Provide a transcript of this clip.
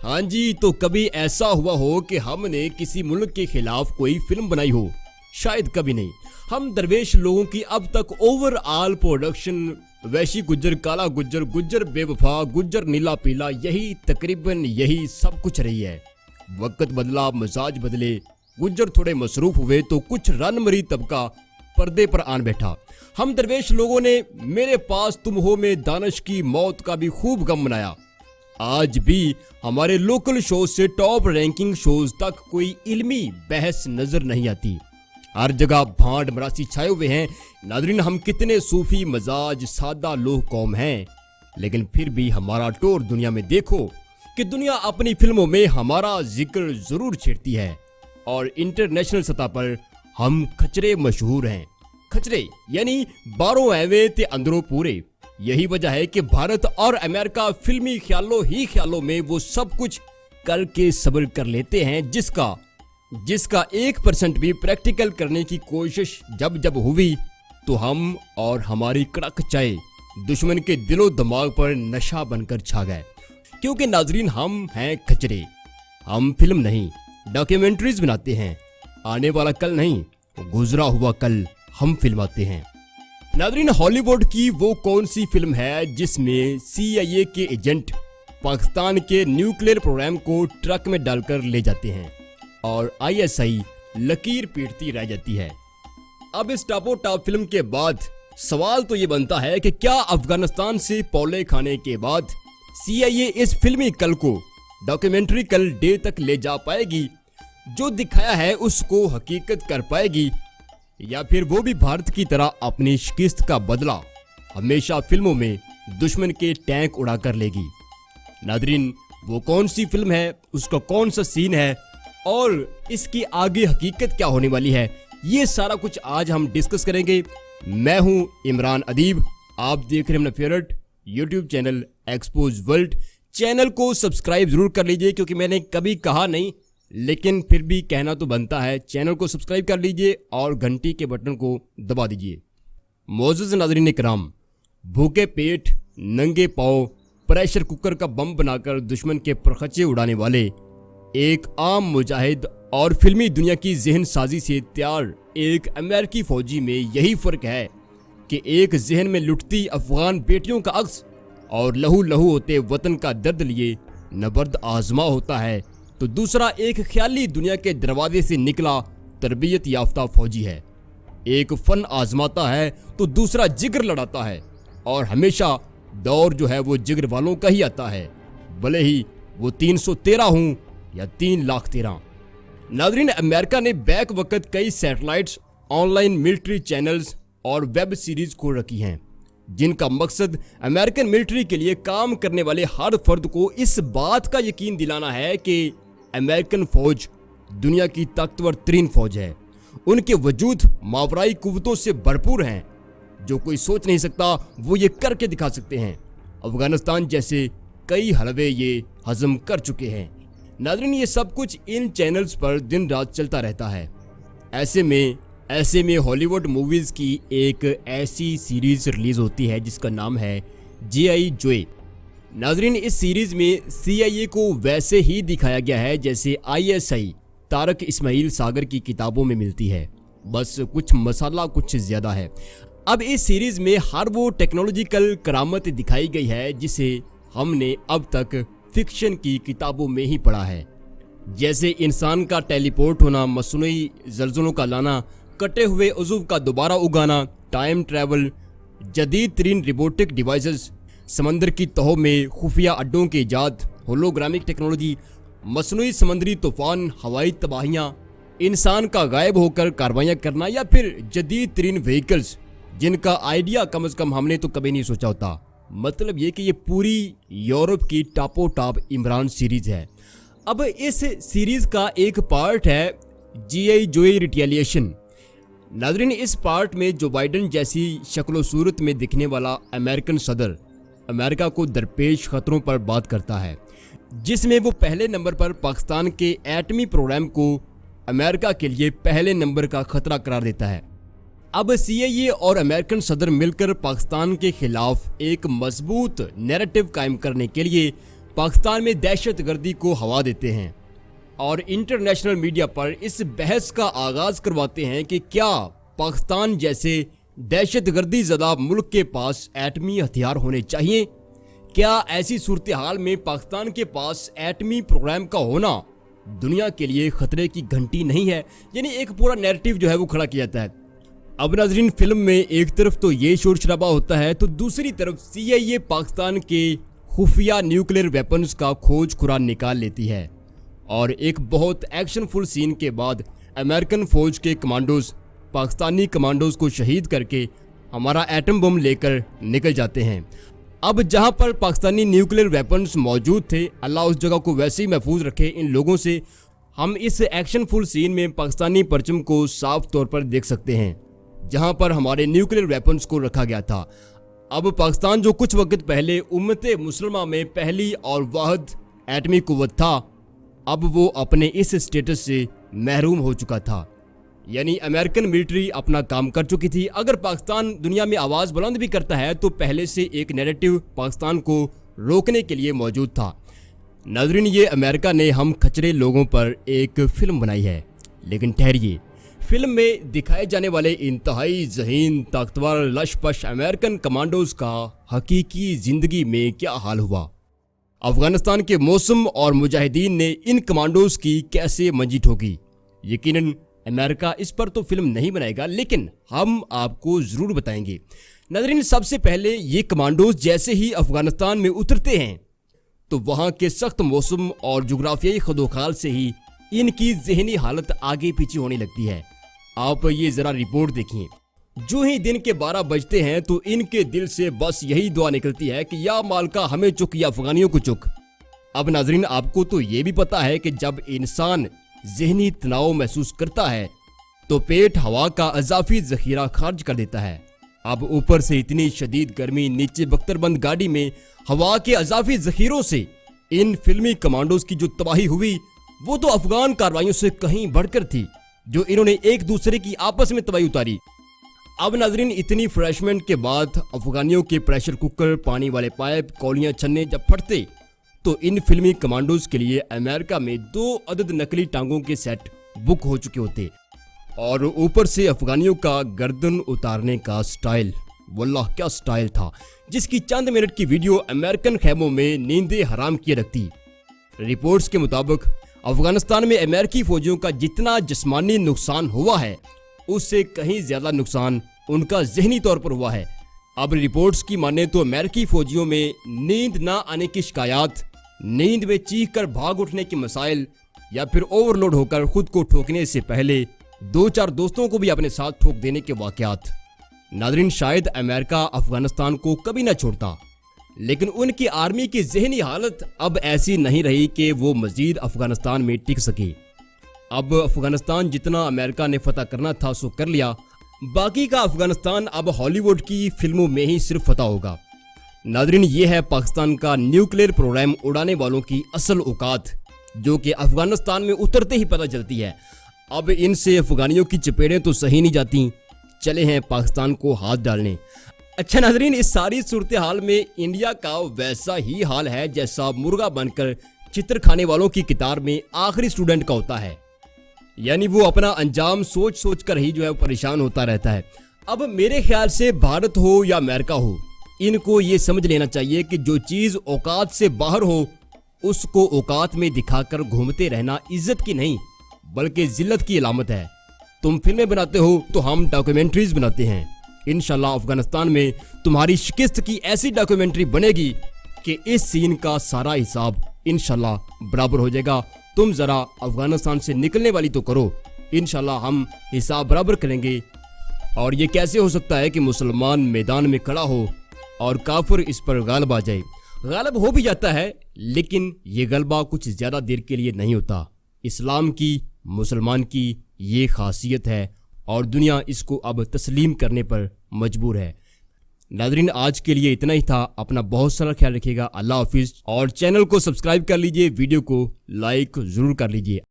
हाँ जी, तो कभी ऐसा हुआ हो कि हमने किसी मुल्क के खिलाफ कोई फिल्म बनाई हो? शायद कभी नहीं। हम दरवेश लोगों की अब तक ओवरऑल प्रोडक्शन वैशी गुज्जर, काला गुज्जर, गुज्जर बेवफा, गुज्जर नीला पीला, यही तकरीबन यही सब कुछ रही है। वक्त बदला, मजाज बदले, गुज्जर थोड़े मसरूफ हुए तो कुछ रनमरी तबका पर्दे पर आन बैठा। हम दरवेश लोगों ने मेरे पास तुम हो में दानिश की मौत का भी खूब गम मनाया। आज भी हमारे लोकल शो से टॉप रैंकिंग शोज तक कोई इल्मी बहस नजर नहीं आती। हर जगह भांड मरासी छाए हुए हैं। नादरीन, हम कितने सूफी मजाज सादा लोग कौम हैं, लेकिन फिर भी हमारा टोर दुनिया में देखो कि दुनिया अपनी फिल्मों में हमारा जिक्र जरूर छेड़ती है और इंटरनेशनल सतह पर हम खचरे मशहूर हैं। खचरे यानी बारों ऐवे ते अंदरों पूरे। यही वजह है कि भारत और अमेरिका फिल्मी ख्यालों ही ख्यालों में वो सब कुछ करके सब्र कर लेते हैं जिसका 1% भी प्रैक्टिकल करने की कोशिश जब हुई तो हम और हमारी कड़क चाय दुश्मन के दिलो दिमाग पर नशा बनकर छा गए। क्योंकि नाजरीन, हम हैं खचरे। हम फिल्म नहीं, डॉक्यूमेंट्रीज बनाते हैं। आने वाला कल नहीं, गुजरा हुआ कल हम फिल्माते हैं। नाजरीन, हॉलीवुड की वो कौन सी फिल्म है जिसमें CIA के एजेंट पाकिस्तान के न्यूक्लियर प्रोग्राम को ट्रक में डालकर ले जाते हैं और ISI लकीर पीटती रह जाती है? अब इस टापो टाप फिल्म के बाद सवाल तो ये बनता है कि क्या अफगानिस्तान से पौले खाने के बाद CIA इस फिल्मी कल को डॉक्यूमेंट्री कल डे तक ले जा पाएगी? जो दिखाया है उसको हकीकत कर पाएगी, या फिर वो भी भारत की तरह अपनी शिकस्त का बदला हमेशा फिल्मों में दुश्मन के टैंक उड़ाकर लेगी? नादरीन, वो कौन सी फिल्म है, उसका कौन सा सीन है और इसकी आगे हकीकत क्या होने वाली है, ये सारा कुछ आज हम डिस्कस करेंगे। मैं हूं इमरान अदीब, आप देख रहे हैं अपना favourite YouTube channel expose world. Channel को सब्सक्राइब जरूर कर लीजिए, क्योंकि मैंने कभी कहा नहीं लेकिन फिर भी कहना तो बनता है। चैनल को सब्सक्राइब कर लीजिए और घंटी के बटन को दबा दीजिए। मोअज़्ज़ज़ नाज़रीन किराम, भूखे पेट नंगे पांव प्रेशर कुकर का बम बनाकर दुश्मन के परखचे उड़ाने वाले एक आम मुजाहिद और फिल्मी दुनिया की जहन साजी से तैयार एक अमेरिकी फौजी में यही फर्क है कि एक जहन में लुटती अफगान बेटियों का अक्स और लहू लहू होते वतन का दर्द लिए नबर्द आजमा होता है, तो दूसरा एक ख्याली दुनिया के दरवाजे से निकला तरबियत याफ्ता फौजी है। एक फन आजमाता है तो दूसरा जिगर लड़ाता है, और हमेशा दौर जो है वो जिगर वालों का ही आता है, भले ही वो 313 हूँ या 3,13,000। नाज़रीन, अमेरिका ने बैक वक्त कई सैटेलाइट्स, ऑनलाइन मिलिट्री चैनल्स और वेब सीरीज खोल रखी हैं, जिनका मकसद अमेरिकन मिलिट्री के लिए काम करने वाले हर फर्द को इस बात का यकीन दिलाना है कि अमेरिकन फौज दुनिया की ताकतवर तरीन फौज है। उनके वजूद मावराई कुव्वतों से भरपूर हैं। जो कोई सोच नहीं सकता वो ये करके दिखा सकते हैं। अफगानिस्तान जैसे कई हलवे ये हजम कर चुके हैं। नाज़रीन, ये सब कुछ इन चैनल्स पर दिन रात चलता रहता है। ऐसे में हॉलीवुड मूवीज की एक ऐसी सीरीज रिलीज होती है जिसका नाम है G.I. जोए। नाज़रीन, इस सीरीज में CIA को वैसे ही दिखाया गया है जैसे ISI तारक इस्माइल सागर की किताबों में मिलती है, बस कुछ मसाला कुछ ज्यादा है। अब इस सीरीज में हर वो टेक्नोलॉजिकल करामत दिखाई गई है जिसे हमने अब तक फिक्शन की किताबों में ही पढ़ा है, जैसे इंसान का टेलीपोर्ट होना, मसनूई जलजलों का लाना, कटे हुए उज़ुव का दोबारा उगाना, टाइम ट्रैवल, जदीद तरीन रोबोटिक डिवाइसेस, समंदर की तहों में खुफिया अड्डों की इजाद, होलोग्रामिक टेक्नोलॉजी, मसनूई समंदरी तूफान, हवाई तबाहियाँ, इंसान का गायब होकर कार्रवाइयाँ करना, या फिर जदीद तरीन व्हीकल्स जिनका आइडिया कम से कम हमने तो कभी नहीं सोचा होता। मतलब ये कि ये पूरी यूरोप की टापो टाप इमरान सीरीज है। अब इस सीरीज का एक पार्ट है G.I. जोए रिटेलिएशन। नाज़रीन, इस पार्ट में जो बाइडन जैसी शक्लो सूरत में दिखने वाला अमेरिकन सदर अमेरिका को दरपेश खतरों पर बात करता है, जिसमें वो पहले नंबर पर पाकिस्तान के एटमी प्रोग्राम को अमेरिका के लिए पहले नंबर का खतरा करार देता है। अब CIA और अमेरिकन सदर मिलकर पाकिस्तान के खिलाफ एक मजबूत नैरेटिव कायम करने के लिए पाकिस्तान में दहशतगर्दी को हवा देते हैं और इंटरनेशनल मीडिया पर इस बहस का आगाज करवाते हैं कि क्या पाकिस्तान जैसे दहशतगर्दी ज़दा मुल्क के पास एटमी हथियार होने चाहिए। क्या ऐसी सूरत हाल में पाकिस्तान के पास एटमी प्रोग्राम का होना दुनिया के लिए खतरे की घंटी नहीं है। यानी एक पूरा नैरेटिव जो है वो खड़ा किया जाता है। अब नाजरीन, फिल्म में एक तरफ तो ये शोर शराबा होता है तो दूसरी तरफ CIA पाकिस्तान के खुफिया न्यूक्लियर वेपन्स का खोज खुरान निकाल लेती है और एक बहुत एक्शनफुल सीन के बाद अमेरिकन फौज के कमांडोज पाकिस्तानी कमांडोज को शहीद करके हमारा एटम बम लेकर निकल जाते हैं। अब जहां पर पाकिस्तानी न्यूक्लियर वेपन्स मौजूद थे, अल्लाह उस जगह को वैसे ही महफूज रखे इन लोगों से। हम इस एक्शनफुल सीन में पाकिस्तानी परचम को साफ तौर पर देख सकते हैं जहां पर हमारे न्यूक्लियर वेपन्स को रखा गया था। अब पाकिस्तान जो कुछ वक्त पहले उम्मत मुसलमा में पहली और वाहिद एटमी कुव्वत था, अब वो अपने इस स्टेटस से महरूम हो चुका था। यानी अमेरिकन मिलिट्री अपना काम कर चुकी थी। अगर पाकिस्तान दुनिया में आवाज़ बुलंद भी करता है तो पहले से एक नैरेटिव पाकिस्तान को रोकने के लिए मौजूद था। नाज़रीन, ये अमेरिका ने हम खचरे लोगों पर एक फिल्म बनाई है, लेकिन ठहरिए, फिल्म में दिखाए जाने वाले इंतहाई ज़हीन ताकतवर लशपश अमेरिकन कमांडोज का हकीकी ज़िंदगी में क्या हाल हुआ। अफगानिस्तान के मौसम और मुजाहिदीन ने इन कमांडोज की कैसे मंजी ठोकी। यकीनन अमेरिका इस पर तो फिल्म नहीं बनाएगा, लेकिन हम आपको ज़रूर बताएंगे। नाज़रीन, सबसे पहले ये कमांडोज जैसे ही अफगानिस्तान में उतरते हैं तो वहाँ के सख्त मौसम और जुग्राफियाई खदोखाल से ही इनकी जहनी हालत आगे पीछे होने लगती है। आप ये ज़रा रिपोर्ट देखिए। जो ही दिन के 12 बजते हैं तो इनके दिल से बस यही दुआ निकलती है कि या मालका हमें चुक या अफगानियों को चुक। अब नाज़रीन, आपको तो ये भी पता है कि जब इंसान ज़हनी तनाव महसूस करता है तो पेट हवा का अजाफी ज़ख़ीरा खारिज कर देता है। अब ऊपर से इतनी शदीद गर्मी, नीचे बख्तरबंद गाड़ी में हवा के अजाफी ज़ख़ीरों से इन फिल्मी कमांडोज की जो तबाही हुई वो तो अफगान कार्रवाइयों से कहीं बढ़कर थी, जो इन्होंने एक दूसरे की आपस में तबाही उतारी। अब नाज़रीन, इतनी फ्रेशमेंट के बाद अफगानियों के प्रेशर कुकर, पानी वाले पाइप, कौलियाँ छन्ने जब फटते तो इन फिल्मी कमांडोज के लिए अमेरिका में 2 अदद नकली टांगों के सेट बुक हो चुके होते और ऊपर से अफगानियों का गर्दन उतारने का स्टाइल, वल्लाह क्या स्टाइल था, जिसकी चंद मिनट की वीडियो अमेरिकन खैमों में नींदें हराम किए रखती। रिपोर्ट्स के मुताबिक अफगानिस्तान में अमेरिकी फौजियों का जितना जिस्मानी नुकसान हुआ है उससे कहीं ज्यादा नुकसान उनका जहनी तौर पर हुआ है। अब रिपोर्ट्स की माने तो अमेरिकी फौजियों में नींद ना आने की शिकायत, नींद में चीख कर भाग उठने के मसाइल या फिर ओवरलोड होकर खुद को ठोकने से पहले 2-4 दोस्तों को भी अपने साथ ठोक देने के वाकयात। नाज़रीन, शायद अमेरिका अफगानिस्तान को कभी ना छोड़ता, लेकिन उनकी आर्मी की जहनी हालत अब ऐसी नहीं रही कि वो मजीद अफगानिस्तान में टिक सके। अब अफगानिस्तान जितना अमेरिका ने फतह करना था सो कर लिया, बाकी का अफगानिस्तान अब हॉलीवुड की फिल्मों में ही सिर्फ फतह होगा। नाज़रीन, ये है पाकिस्तान का न्यूक्लियर प्रोग्राम उड़ाने वालों की असल औकात, जो कि अफगानिस्तान में उतरते ही पता चलती है। अब इनसे अफगानियों की चपेटें तो सही नहीं जाती, चले हैं पाकिस्तान को हाथ डालने। अच्छा नाज़रीन, इस सारी सूरत हाल में इंडिया का वैसा ही हाल है जैसा मुर्गा बनकर चित्र खाने वालों की किताब में आखिरी स्टूडेंट का होता है। यानी वो अपना अंजाम सोच सोच कर ही जो है परेशान होता रहता है। अब मेरे ख्याल से भारत हो या अमेरिका हो, इनको ये समझ लेना चाहिए कि जो चीज़ औकात से बाहर हो उसको औकात में दिखाकर घूमते रहना इज्जत की नहीं बल्कि जिल्लत की अलामत है। तुम फिल्में बनाते हो तो हम डॉक्यूमेंट्रीज बनाते हैं। इंशाल्लाह अफगानिस्तान में तुम्हारी शिकस्त की ऐसी डॉक्यूमेंट्री बनेगी कि इस सीन का सारा हिसाब इंशाल्लाह बराबर हो जाएगा। तुम जरा अफगानिस्तान से निकलने वाली तो करो, इंशाल्लाह हम हिसाब बराबर करेंगे। और ये कैसे हो सकता है कि मुसलमान मैदान में खड़ा हो और काफिर इस पर गालिब आ जाए। गालिब हो भी जाता है, लेकिन ये गलबा कुछ ज़्यादा देर के लिए नहीं होता। इस्लाम की, मुसलमान की ये खासियत है और दुनिया इसको अब तस्लीम करने पर मजबूर है। नाज़रीन, आज के लिए इतना ही था। अपना बहुत सारा ख्याल रखिएगा। अल्लाह हाफिज़। और चैनल को सब्सक्राइब कर लीजिए, वीडियो को लाइक ज़रूर कर लीजिए।